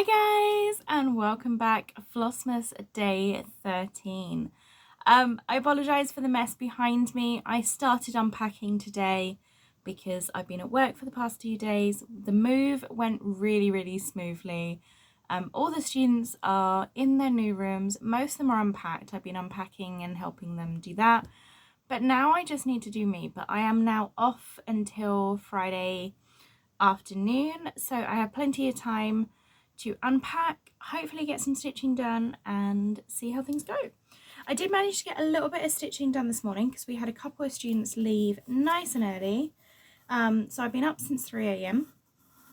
Hi guys, and welcome back. Flossmas day 13. I apologise for the mess behind me. I started unpacking today because I've been at work for the past 2 days. The move went really smoothly. All the students are in their new rooms. Most of them are unpacked. I've been unpacking and helping them do that. But now I just need to do me. But I am now off until Friday afternoon, so I have plenty of time to unpack, hopefully get some stitching done and see how things go. I did manage to get a little bit of stitching done this morning because we had a couple of students leave nice and early, so I've been up since 3 a.m.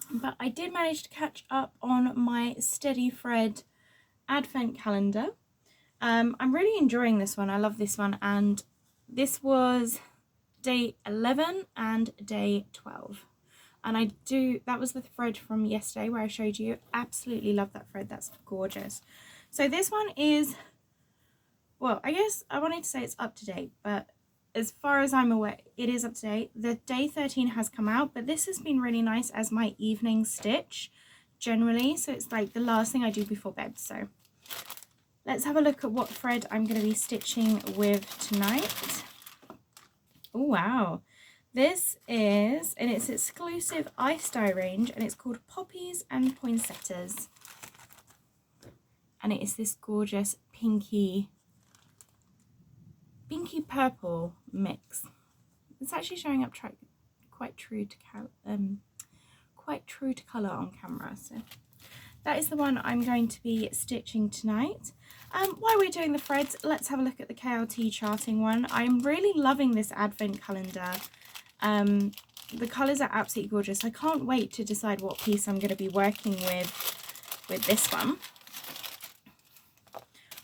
but I did manage to catch up on my steady thread advent calendar. I'm really enjoying this one. I love this one, and this was day 11 and day 12. And that was the thread from yesterday where I showed you. Absolutely love that thread. That's gorgeous. So this one is, well, I guess I wanted to say it's up to date, but as far as I'm aware, it is up to date. The day 13 has come out, but this has been really nice as my evening stitch generally. So it's like the last thing I do before bed. So let's have a look at what thread I'm going to be stitching with tonight. Oh, wow. This is, and it's exclusive ice dye range, and it's called Poppies and Poinsettias. And it is this gorgeous pinky purple mix. It's actually showing up quite true to colour on camera. So that is the one I'm going to be stitching tonight. While we're doing the threads, let's have a look at the KLT charting one. I'm really loving this advent calendar. The colours are absolutely gorgeous. I can't wait to decide what piece I'm going to be working with this one.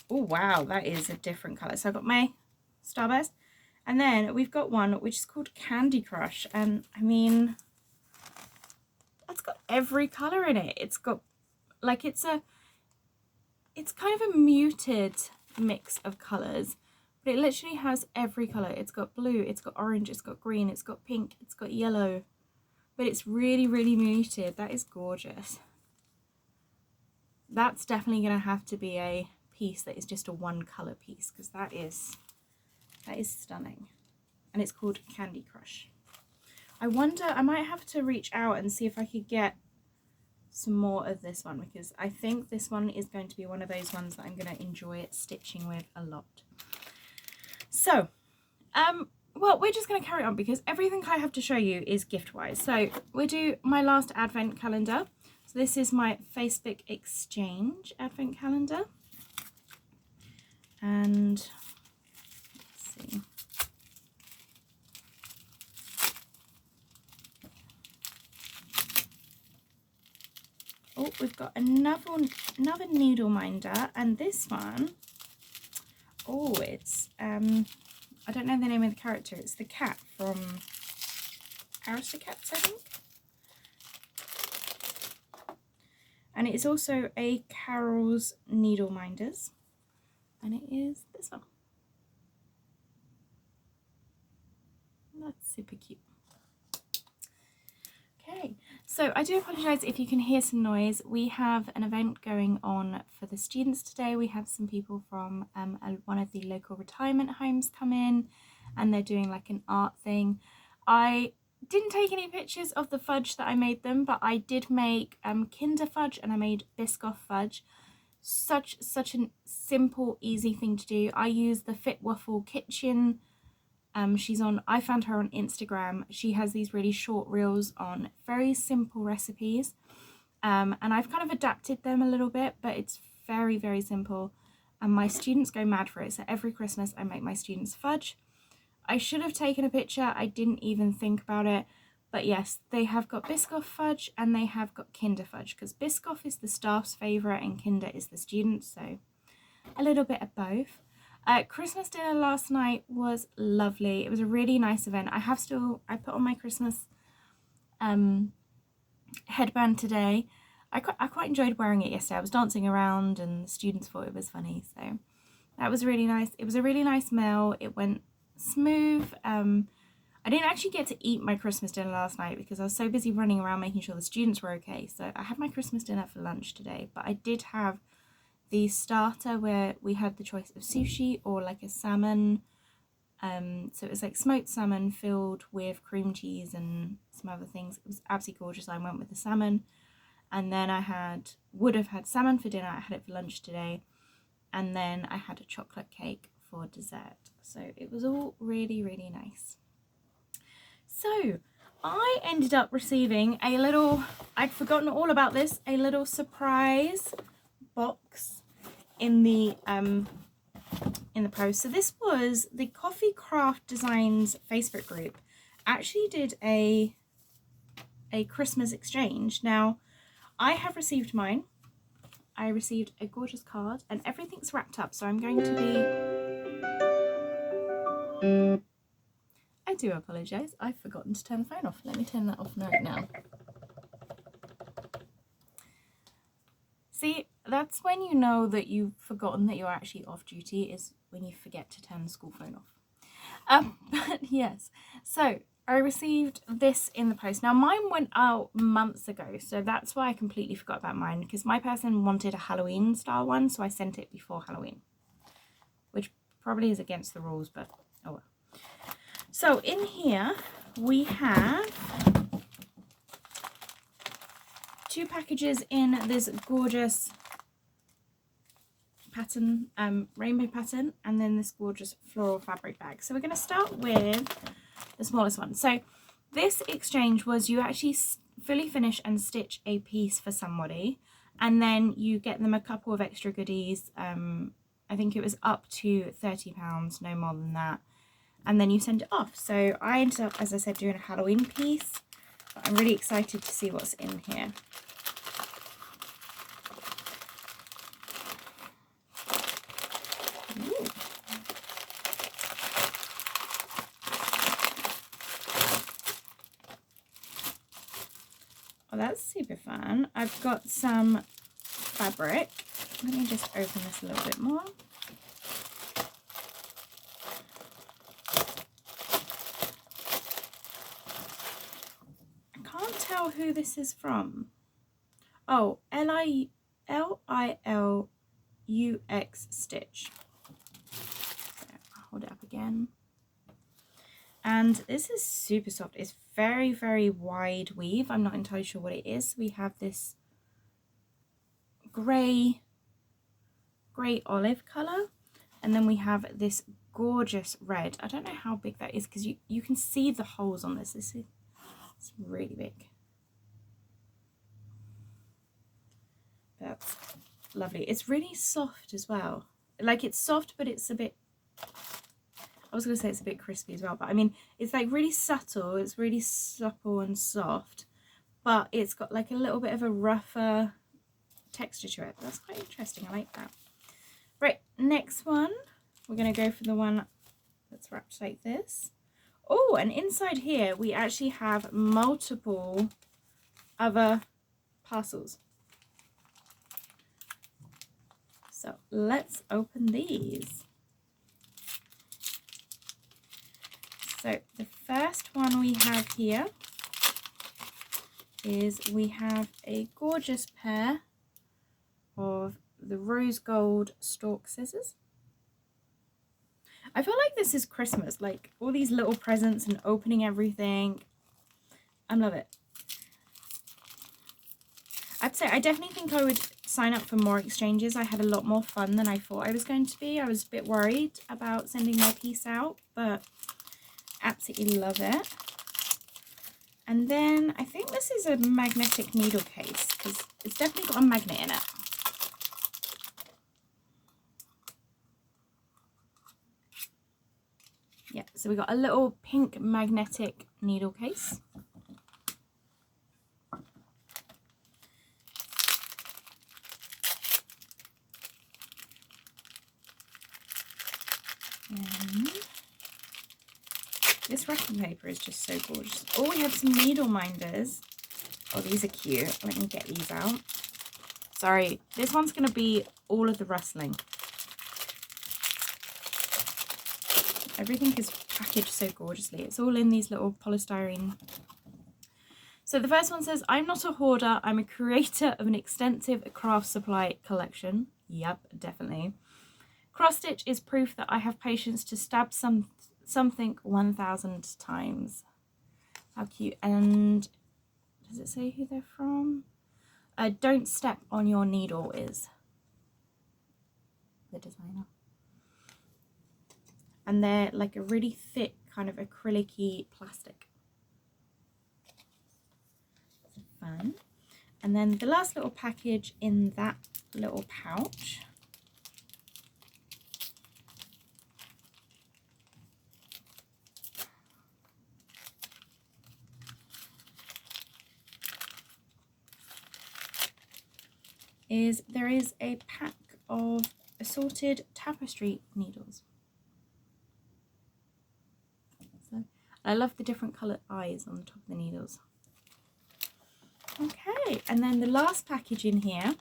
Oh wow, that is a different colour. So I've got my Starburst, and then we've got one which is called Candy Crush, and I mean, that's got every colour in it. It's got like, it's kind of a muted mix of colours. But it literally has every colour. It's got blue, it's got orange, it's got green, it's got pink, it's got yellow. But it's really muted. That is gorgeous. That's definitely going to have to be a piece that is just a one colour piece, because that is stunning. And it's called Candy Crush. I wonder, I might have to reach out and see if I could get some more of this one, because I think this one is going to be one of those ones that I'm going to enjoy stitching with a lot. So, well, we're just going to carry on because everything I have to show you is gift-wise. So we do my last advent calendar. So this is my Facebook exchange advent calendar. And let's see. Oh, we've got another needle minder, and this one, oh, it's I don't know the name of the character. It's the cat from Aristocats, I think. And it is also a Carol's Needle Minders. And it is this one. That's super cute. Okay, so I do apologise if you can hear some noise. We have an event going on for the students today. We have some people from one of the local retirement homes come in, and they're doing like an art thing. I didn't take any pictures of the fudge that I made them, but I did make Kinder fudge, and I made Biscoff fudge. Such a simple, easy thing to do. I use the Fit Waffle Kitchen. I found her on Instagram. She has these really short reels on very simple recipes. And I've kind of adapted them a little bit, but it's very simple. And my students go mad for it. So every Christmas I make my students fudge. I should have taken a picture. I didn't even think about it. But yes, they have got Biscoff fudge and they have got Kinder fudge, because Biscoff is the staff's favourite and Kinder is the students. So a little bit of both. Christmas dinner last night was lovely. It was a really nice event. I put on my Christmas headband today. I quite enjoyed wearing it yesterday. I was dancing around and the students thought it was funny, so that was really nice. It was a really nice meal. It went smooth. I didn't actually get to eat my Christmas dinner last night because I was so busy running around making sure the students were okay. So I had my Christmas dinner for lunch today, but I did have the starter where we had the choice of sushi or like a salmon. So it was like smoked salmon filled with cream cheese and some other things. It was absolutely gorgeous. I went with the salmon, and then I would have had salmon for dinner. I had it for lunch today, and then I had a chocolate cake for dessert. So it was all really, really nice. So I ended up receiving a little, I'd forgotten all about this, a little surprise box in the post. So this was the Coffee Craft Designs Facebook group actually did a Christmas exchange. Now I have received mine. I received a gorgeous card and everything's wrapped up, so I'm going to be, I do apologise, I've forgotten to turn the phone off. Let me turn that off right now. See, that's when you know that you've forgotten that you're actually off duty, is when you forget to turn the school phone off. But yes, so I received this in the post. Now mine went out months ago, so that's why I completely forgot about mine, because my person wanted a Halloween style one, so I sent it before Halloween, which probably is against the rules, but oh well. So in here we have 2 packages in this gorgeous pattern, rainbow pattern, and then this gorgeous floral fabric bag. So we're going to start with the smallest one. So this exchange was you actually fully finish and stitch a piece for somebody, and then you get them a couple of extra goodies. I think it was up to £30, no more than that, and then you send it off. So I ended up, as I said, doing a Halloween piece, but I'm really excited to see what's in here. Ooh. Oh, that's super fun. I've got some fabric. Let me just open this a little bit more. I can't tell who this is from. Oh, Lilux Stitch. So I'll hold it up again. And this is super soft. It's very, very wide weave. I'm not entirely sure what it is. We have this grey olive colour, and then we have this gorgeous red. I don't know how big that is because you can see the holes on this. It's really big. That's lovely. It's really soft as well. Like, it's soft, but it's a bit, I was going to say it's a bit crispy as well, but I mean, it's like really subtle. It's really supple and soft, but it's got like a little bit of a rougher texture to it. That's quite interesting. I like that. Right, next one. We're going to go for the one that's wrapped like this. Oh, and inside here, we actually have multiple other parcels. So let's open these. So the first one we have here is we have a gorgeous pair of the rose gold stalk scissors. I feel like this is Christmas, like all these little presents and opening everything. I love it. I'd say I definitely think I would sign up for more exchanges. I had a lot more fun than I thought I was going to be. I was a bit worried about sending my piece out, but absolutely love it. And then I think this is a magnetic needle case because it's definitely got a magnet in it. Yeah, so we got a little pink magnetic needle case. And this wrapping paper is just so gorgeous. Oh, we have some needle minders. Oh, these are cute. Let me get these out. Sorry, this one's going to be all of the rustling. Everything is packaged so gorgeously. It's all in these little polystyrene. So the first one says, I'm not a hoarder. I'm a creator of an extensive craft supply collection. Yep, definitely. Cross stitch is proof that I have patience to stab something 1,000 times. How cute. And does it say who they're from? Don't Step on Your Needle is the designer. And they're like a really thick kind of acrylic-y plastic. So fun. And then the last little package in that little pouch is there is a pack of assorted tapestry needles. So I love the different coloured eyes on the top of the needles. Okay, and then the last package in here,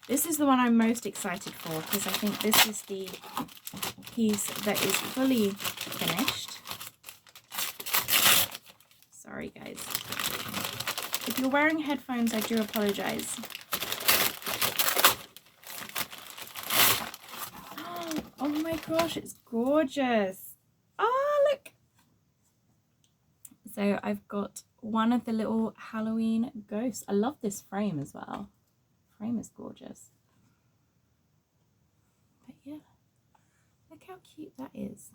this is the one I'm most excited for because I think this is the piece that is fully finished. Sorry guys. If you're wearing headphones, I do apologise. Oh my gosh, it's gorgeous. Oh, look. So I've got one of the little Halloween ghosts. I love this frame as well. The frame is gorgeous. But yeah, look how cute that is.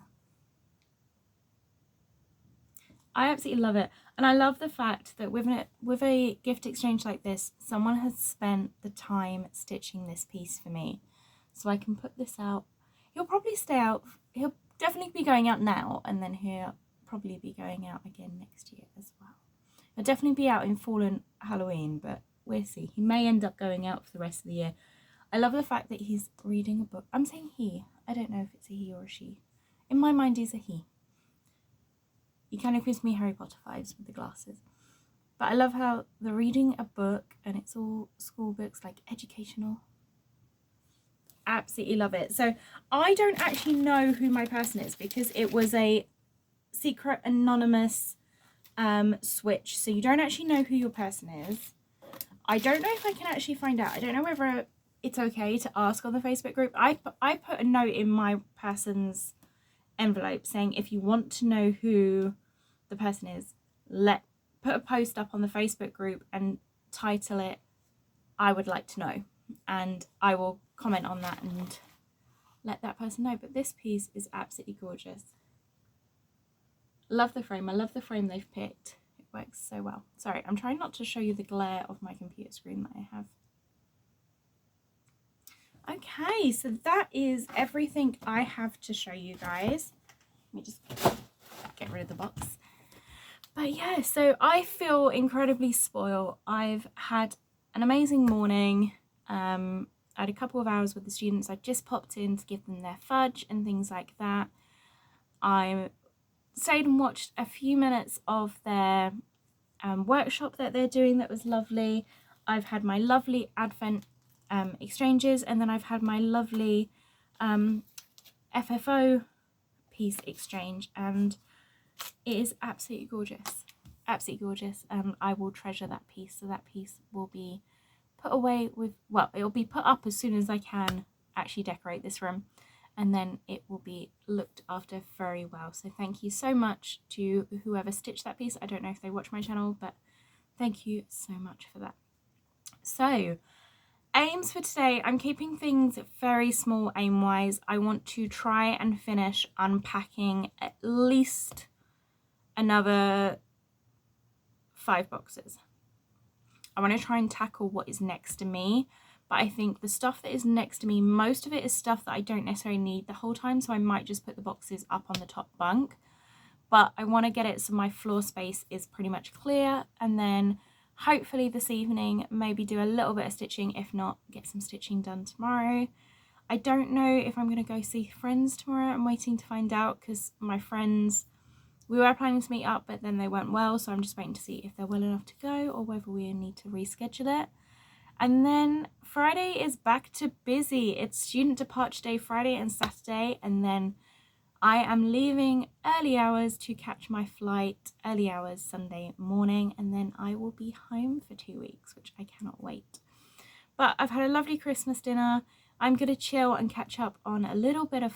I absolutely love it. And I love the fact that with a gift exchange like this, someone has spent the time stitching this piece for me. So I can put this out. He'll probably stay out. He'll definitely be going out now, and then he'll probably be going out again next year as well. He'll definitely be out in fall and Halloween, but we'll see. He may end up going out for the rest of the year. I love the fact that he's reading a book. I'm saying he. I don't know if it's a he or a she. In my mind, he's a he. He kind of gives me Harry Potter vibes with the glasses. But I love how they're reading a book, and it's all school books, like educational. Absolutely love it. So I don't actually know who my person is because it was a secret anonymous switch, so you don't actually know who your person is. I don't know if I can actually find out. I don't know whether it's okay to ask on the Facebook group. I put a note in my person's envelope saying if you want to know who the person is, put a post up on the Facebook group and title it I would like to know, and I will comment on that and let that person know. But this piece is absolutely gorgeous. Love the frame. I love the frame they've picked. It works so well. Sorry, I'm trying not to show you the glare of my computer screen that I have. Okay, so that is everything I have to show you guys. Let me just get rid of the box. But yeah, so I feel incredibly spoiled. I've had an amazing morning. I had a couple of hours with the students. I just popped in to give them their fudge and things like that. I stayed and watched a few minutes of their workshop that they're doing. That was lovely. I've had my lovely Advent exchanges, and then I've had my lovely FFO piece exchange, and it is absolutely gorgeous. Absolutely gorgeous. I will treasure that piece. So that piece will be put away with, well, it will be put up as soon as I can actually decorate this room, and then it will be looked after very well. So thank you so much to whoever stitched that piece. I don't know if they watch my channel, but thank you so much for that. So aims for today, I'm keeping things very small aim wise. I want to try and finish unpacking at least another 5 boxes. I want to try and tackle what is next to me, but I think the stuff that is next to me, most of it is stuff that I don't necessarily need the whole time, so I might just put the boxes up on the top bunk. But I want to get it so my floor space is pretty much clear, and then hopefully this evening maybe do a little bit of stitching. If not, get some stitching done tomorrow. I don't know if I'm going to go see friends tomorrow. I'm waiting to find out because my friends, we were planning to meet up, but then they weren't well, so I'm just waiting to see if they're well enough to go or whether we need to reschedule it. And then Friday is back to busy. It's student departure day Friday and Saturday, and then I am leaving early hours to catch my flight, early hours Sunday morning, and then I will be home for 2 weeks, which I cannot wait. But I've had a lovely Christmas dinner. I'm going to chill and catch up on a little bit of